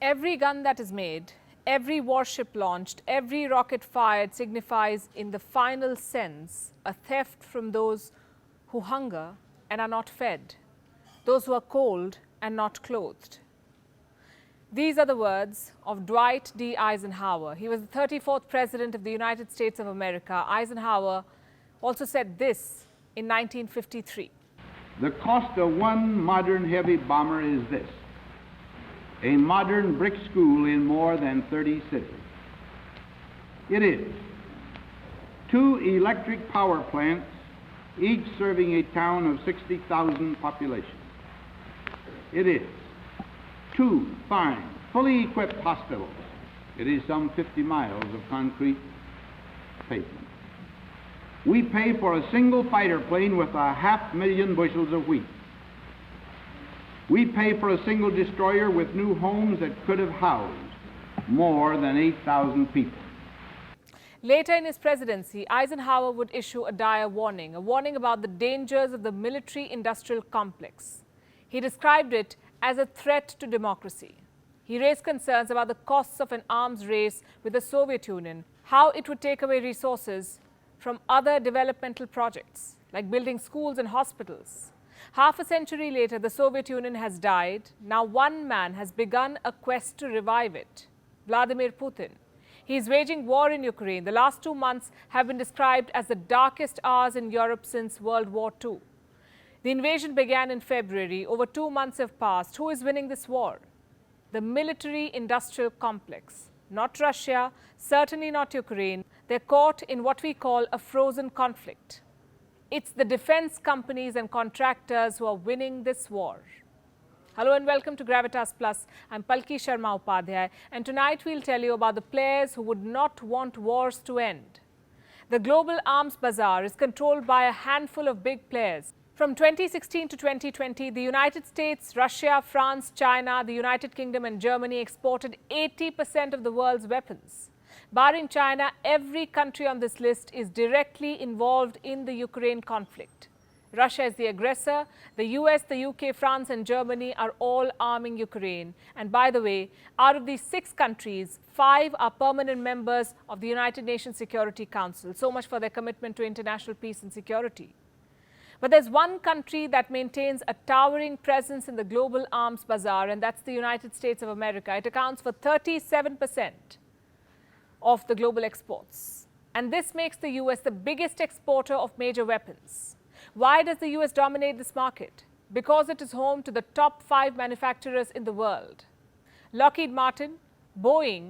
Every gun that is made, every warship launched, every rocket fired signifies in the final sense a theft from those who hunger and are not fed, those who are cold and not clothed. These are the words of Dwight D. Eisenhower. He was the 34th President of the United States of America. Eisenhower also said this in 1953. The cost of one modern heavy bomber is this: a modern brick school in more than 30 cities. It is 2 electric power plants, each serving a town of 60,000 population. It is 2 fine, fully equipped hospitals. It is some 50 miles of concrete pavement. We pay for a single fighter plane with 500,000 bushels of wheat. We pay for a single destroyer with new homes that could have housed more than 8,000 people. Later in his presidency, Eisenhower would issue a dire warning, a warning about the dangers of the military-industrial complex. He described it as a threat to democracy. He raised concerns about the costs of an arms race with the Soviet Union, how it would take away resources from other developmental projects, like building schools and hospitals. Half a century later, the Soviet Union has died. Now one man has begun a quest to revive it: Vladimir Putin. He is waging war in Ukraine. The last 2 months have been described as the darkest hours in Europe since World War II. The invasion began in February. Over 2 months have passed. Who is winning this war? The military-industrial complex. Not Russia, certainly not Ukraine. They're caught in what we call a frozen conflict. It's the defense companies and contractors who are winning this war. Hello and welcome to Gravitas Plus. I'm Palki Sharma Upadhyay, and tonight we'll tell you about the players who would not want wars to end. The global arms bazaar is controlled by a handful of big players. From 2016 to 2020, the United States, Russia, France, China, the United Kingdom and Germany exported 80% of the world's weapons. Barring China, every country on this list is directly involved in the Ukraine conflict. Russia is the aggressor. The US, the UK, France and Germany are all arming Ukraine. And by the way, out of these 6 countries, 5 are permanent members of the United Nations Security Council. So much for their commitment to international peace and security. But there's one country that maintains a towering presence in the global arms bazaar, and that's the United States of America. It accounts for 37% of the global exports. And this makes the US the biggest exporter of major weapons. Why does the US dominate this market? Because it is home to the top 5 manufacturers in the world: Lockheed Martin, Boeing,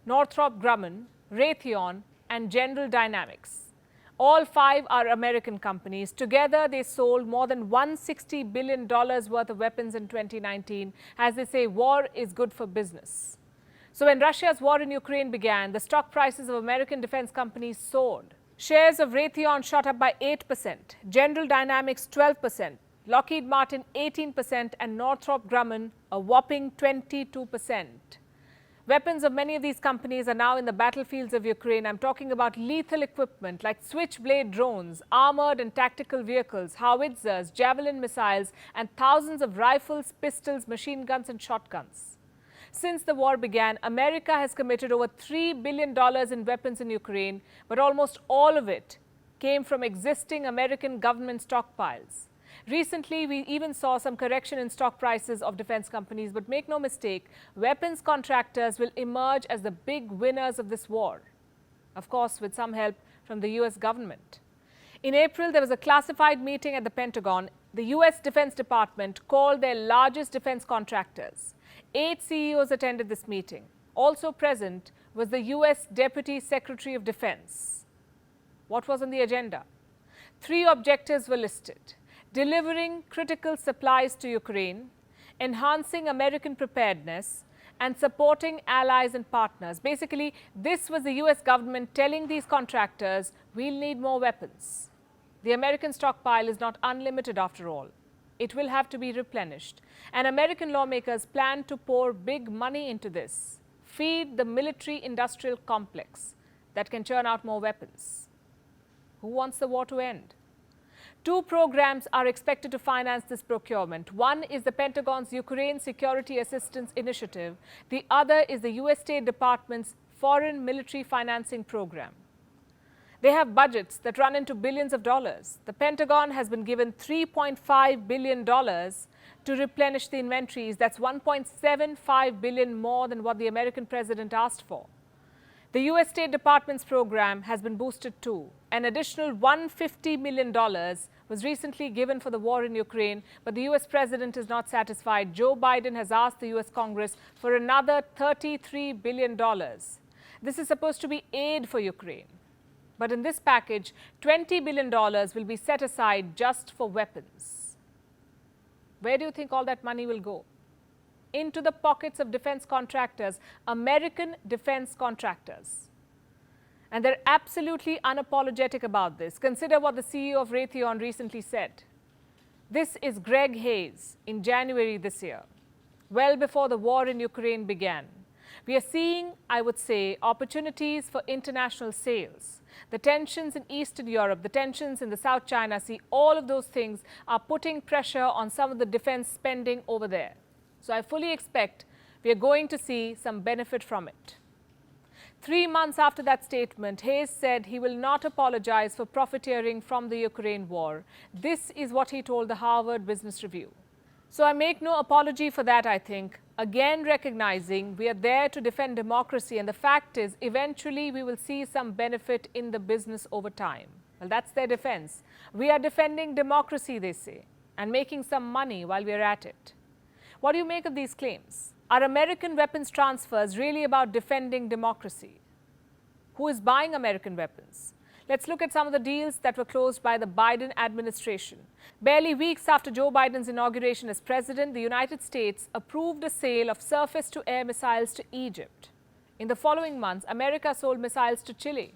Northrop Grumman, Raytheon and General Dynamics. All 5 are American companies. Together, they sold more than $160 billion worth of weapons in 2019. As they say, war is good for business. So when Russia's war in Ukraine began, the stock prices of American defense companies soared. Shares of Raytheon shot up by 8%, General Dynamics 12%, Lockheed Martin 18% and Northrop Grumman a whopping 22%. Weapons of many of these companies are now in the battlefields of Ukraine. I'm talking about lethal equipment like Switchblade drones, armored and tactical vehicles, howitzers, javelin missiles, and thousands of rifles, pistols, machine guns and shotguns. Since the war began, America has committed over $3 billion in weapons in Ukraine, but almost all of it came from existing American government stockpiles. Recently, we even saw some correction in stock prices of defense companies, but make no mistake, weapons contractors will emerge as the big winners of this war. Of course, with some help from the US government. In April, there was a classified meeting at the Pentagon. The US Defense Department called their largest defense contractors. 8 CEOs attended this meeting. Also present was the US Deputy Secretary of Defense. What was on the agenda? 3 objectives were listed: delivering critical supplies to Ukraine, enhancing American preparedness, and supporting allies and partners. Basically, this was the US government telling these contractors, we'll need more weapons. The American stockpile is not unlimited after all. It will have to be replenished. And American lawmakers plan to pour big money into this. Feed the military-industrial complex that can churn out more weapons. Who wants the war to end? Two programs are expected to finance this procurement. One is the Pentagon's Ukraine Security Assistance Initiative. The other is the U.S. State Department's Foreign Military Financing Program. They have budgets that run into billions of dollars. The Pentagon has been given $3.5 billion to replenish the inventories. That's $1.75 billion more than what the American president asked for. The U.S. State Department's program has been boosted too. An additional $150 million was recently given for the war in Ukraine, but the U.S. president is not satisfied. Joe Biden has asked the U.S. Congress for another $33 billion. This is supposed to be aid for Ukraine. But in this package, $20 billion will be set aside just for weapons. Where do you think all that money will go? Into the pockets of defense contractors, American defense contractors. And they're absolutely unapologetic about this. Consider what the CEO of Raytheon recently said. This is Greg Hayes in January this year, well before the war in Ukraine began. We are seeing, I would say, opportunities for international sales. The tensions in Eastern Europe, the tensions in the South China Sea, all of those things are putting pressure on some of the defense spending over there. So I fully expect we are going to see some benefit from it. 3 months after that statement, Hayes said he will not apologize for profiteering from the Ukraine war. This is what he told the Harvard Business Review. So I make no apology for that, I think. Again, recognizing we are there to defend democracy, and the fact is, eventually we will see some benefit in the business over time. Well, that's their defense. We are defending democracy, they say, and making some money while we are at it. What do you make of these claims? Are American weapons transfers really about defending democracy? Who is buying American weapons? Let's look at some of the deals that were closed by the Biden administration. Barely weeks after Joe Biden's inauguration as president, the United States approved a sale of surface-to-air missiles to Egypt. In the following months, America sold missiles to Chile,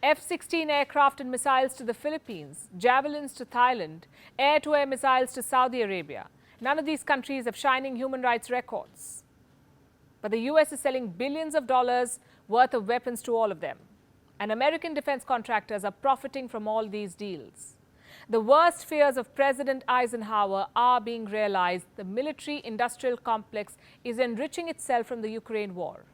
F-16 aircraft and missiles to the Philippines, Javelins to Thailand, air-to-air missiles to Saudi Arabia. None of these countries have shining human rights records. But the U.S. is selling billions of dollars worth of weapons to all of them. And American defense contractors are profiting from all these deals. The worst fears of President Eisenhower are being realized. The military-industrial complex is enriching itself from the Ukraine war.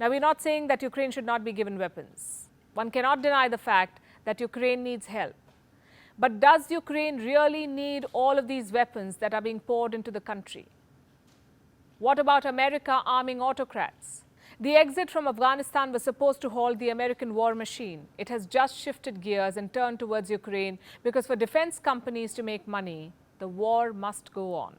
Now, we're not saying that Ukraine should not be given weapons. One cannot deny the fact that Ukraine needs help. But does Ukraine really need all of these weapons that are being poured into the country? What about America arming autocrats? The exit from Afghanistan was supposed to halt the American war machine. It has just shifted gears and turned towards Ukraine because for defense companies to make money, the war must go on.